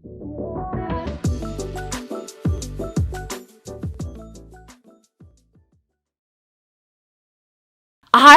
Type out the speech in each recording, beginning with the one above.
Hi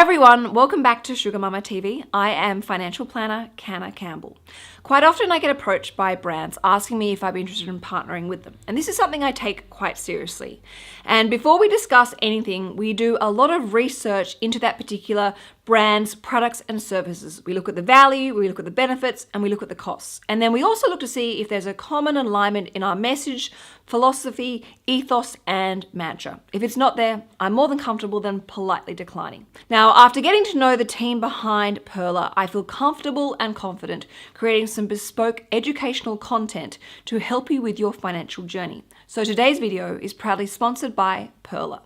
everyone, welcome back to Sugar Mama TV. I am financial planner Canna Campbell. Quite often I get approached by brands asking me if I'd be interested in partnering with them. And this is something I take quite seriously. And before we discuss anything, we do a lot of research into that particular brand's products and services. We look at the value, we look at the benefits, and we look at the costs. And then we also look to see if there's a common alignment in our message, philosophy, ethos, and mantra. If it's not there, I'm more than comfortable than politely declining. Now, after getting to know the team behind Pearler, I feel comfortable and confident creating some bespoke educational content to help you with your financial journey. So today's video is proudly sponsored by Pearler.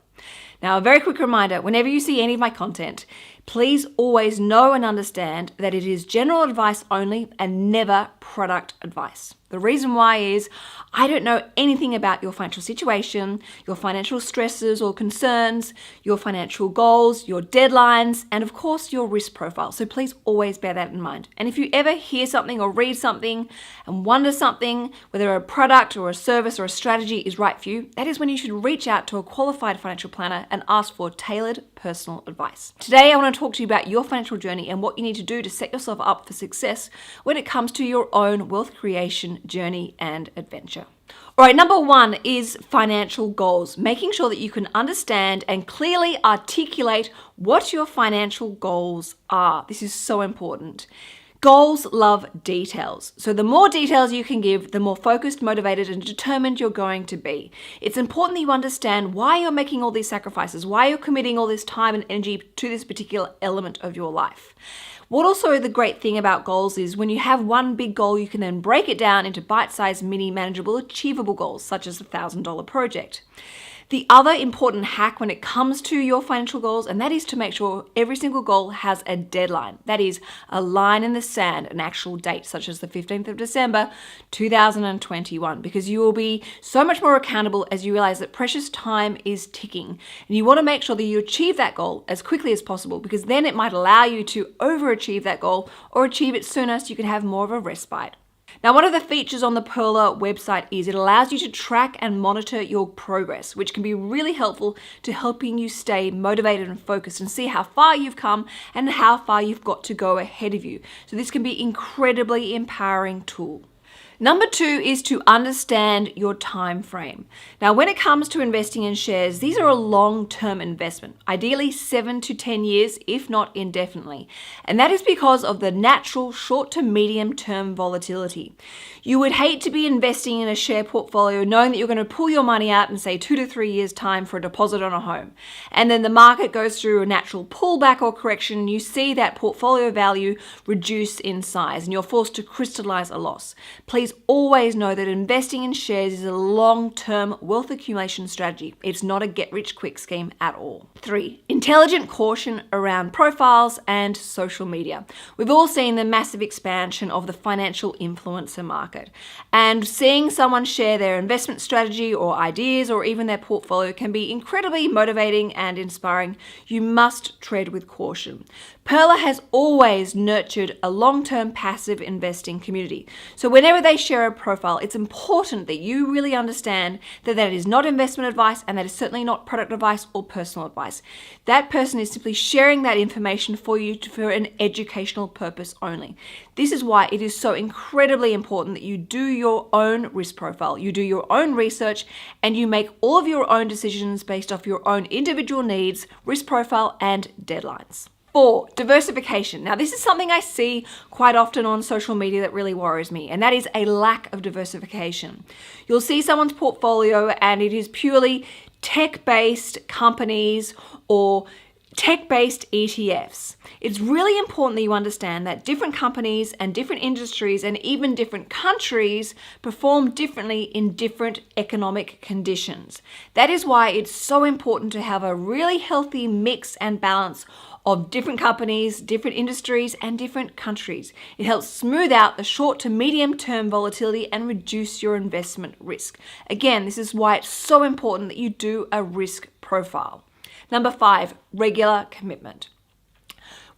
Now, a very quick reminder, whenever you see any of my content, please always know and understand that it is general advice only and never product advice. The reason why is I don't know anything about your financial situation, your financial stresses or concerns, your financial goals, your deadlines, and of course your risk profile. So please always bear that in mind. And if you ever hear something or read something and wonder something, whether a product or a service or a strategy is right for you, that is when you should reach out to a qualified financial planner and ask for tailored personal advice. Today I want to talk to you about your financial journey and what you need to do to set yourself up for success when it comes to your own wealth creation journey and adventure. All right, number one is financial goals, making sure that you can understand and clearly articulate what your financial goals are. This is so important. Goals love details. So the more details you can give, the more focused, motivated, and determined you're going to be. It's important that you understand why you're making all these sacrifices, why you're committing all this time and energy to this particular element of your life. What also the great thing about goals is when you have one big goal, you can then break it down into bite-sized, mini, manageable, achievable goals, such as a $1,000 project. The other important hack when it comes to your financial goals, and that is to make sure every single goal has a deadline. That is a line in the sand, an actual date, such as the 15th of December, 2021, because you will be so much more accountable as you realize that precious time is ticking. And you want to make sure that you achieve that goal as quickly as possible, because then it might allow you to overachieve that goal or achieve it sooner so you can have more of a respite. Now, one of the features on the Pearler website is it allows you to track and monitor your progress, which can be really helpful to helping you stay motivated and focused and see how far you've come and how far you've got to go ahead of you. So this can be an incredibly empowering tool. Number two is to understand your time frame. Now, when it comes to investing in shares, these are a long-term investment, ideally 7 to 10 years, if not indefinitely. And that is because of the natural short to medium term volatility. You would hate to be investing in a share portfolio knowing that you're going to pull your money out in say 2 to 3 years time for a deposit on a home. And then the market goes through a natural pullback or correction and you see that portfolio value reduce in size and you're forced to crystallize a loss. Please always know that investing in shares is a long-term wealth accumulation strategy. It's not a get-rich-quick scheme at all. 3, intelligent caution around profiles and social media. We've all seen the massive expansion of the financial influencer market. And seeing someone share their investment strategy or ideas or even their portfolio can be incredibly motivating and inspiring. You must tread with caution. Pearler has always nurtured a long-term passive investing community. So whenever they share a profile, it's important that you really understand that that is not investment advice and that is certainly not product advice or personal advice. That person is simply sharing that information for you for an educational purpose only. This is why it is so incredibly important that you do your own risk profile, you do your own research, and you make all of your own decisions based off your own individual needs, risk profile, and deadlines. 4, diversification. Now, this is something I see quite often on social media that really worries me, and that is a lack of diversification. You'll see someone's portfolio and it is purely tech-based companies or tech-based ETFs. It's really important that you understand that different companies and different industries and even different countries perform differently in different economic conditions. That is why it's so important to have a really healthy mix and balance of different companies, different industries, and different countries. It helps smooth out the short to medium term volatility and reduce your investment risk. Again, this is why it's so important that you do a risk profile. Number 5, regular commitment.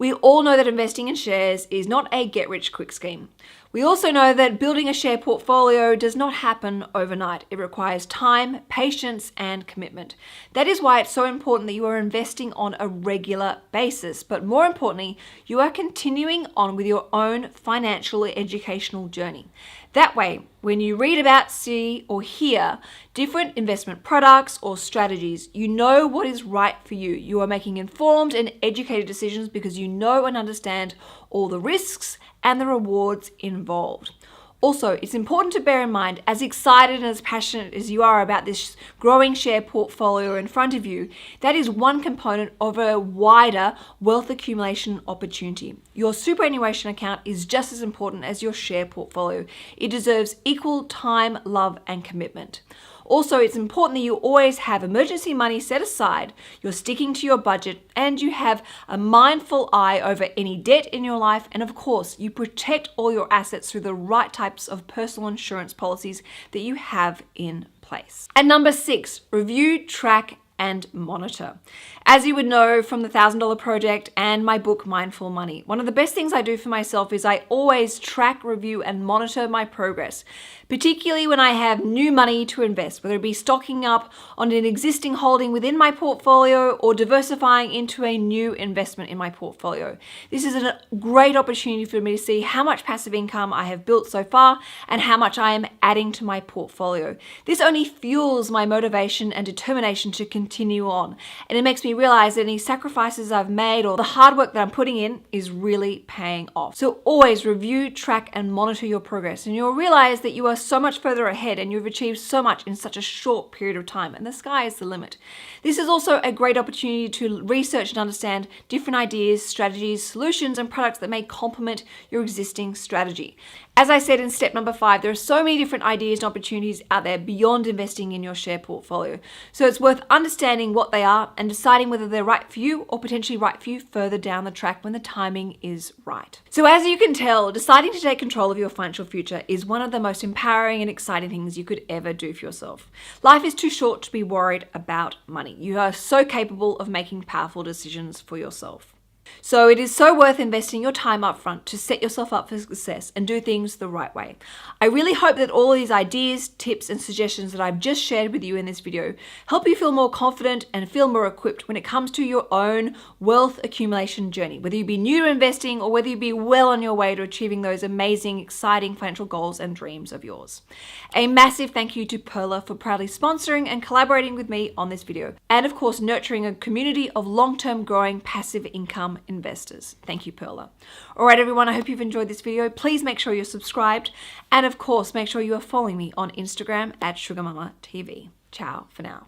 We all know that investing in shares is not a get-rich-quick scheme. We also know that building a share portfolio does not happen overnight. It requires time, patience, and commitment. That is why it's so important that you are investing on a regular basis. But more importantly, you are continuing on with your own financial educational journey. That way, when you read about, see, or hear different investment products or strategies, you know what is right for you. You are making informed and educated decisions because you know and understand all the risks and the rewards involved. Also, it's important to bear in mind, as excited and as passionate as you are about this growing share portfolio in front of you, that is one component of a wider wealth accumulation opportunity. Your superannuation account is just as important as your share portfolio. It deserves equal time, love, and commitment. Also, it's important that you always have emergency money set aside, you're sticking to your budget, and you have a mindful eye over any debt in your life, and of course, you protect all your assets through the right types of personal insurance policies that you have in place. And number 6, review, track, and monitor. As you would know from the $1,000 Project and my book, Mindful Money, one of the best things I do for myself is I always track, review, and monitor my progress, particularly when I have new money to invest, whether it be stocking up on an existing holding within my portfolio or diversifying into a new investment in my portfolio. This is a great opportunity for me to see how much passive income I have built so far and how much I am adding to my portfolio. This only fuels my motivation and determination to continue on, and it makes me realize that any sacrifices I've made or the hard work that I'm putting in is really paying off. So always review, track, and monitor your progress, and you'll realize that you are so much further ahead and you've achieved so much in such a short period of time, and the sky is the limit. This is also a great opportunity to research and understand different ideas, strategies, solutions, and products that may complement your existing strategy. As I said in step number 5, there are so many different ideas and opportunities out there beyond investing in your share portfolio. So it's worth understanding what they are and deciding whether they're right for you or potentially right for you further down the track when the timing is right. So as you can tell, deciding to take control of your financial future is one of the most empowering and exciting things you could ever do for yourself. Life is too short to be worried about money. You are so capable of making powerful decisions for yourself. So it is so worth investing your time up front to set yourself up for success and do things the right way. I really hope that all of these ideas, tips, and suggestions that I've just shared with you in this video help you feel more confident and feel more equipped when it comes to your own wealth accumulation journey, whether you be new to investing or whether you be well on your way to achieving those amazing, exciting financial goals and dreams of yours. A massive thank you to Perla for proudly sponsoring and collaborating with me on this video, and of course nurturing a community of long-term growing passive income investors. Thank you, Perla. All right, everyone, I hope you've enjoyed this video. Please make sure you're subscribed, and of course, make sure you are following me on Instagram at SugarMammaTV. Ciao for now.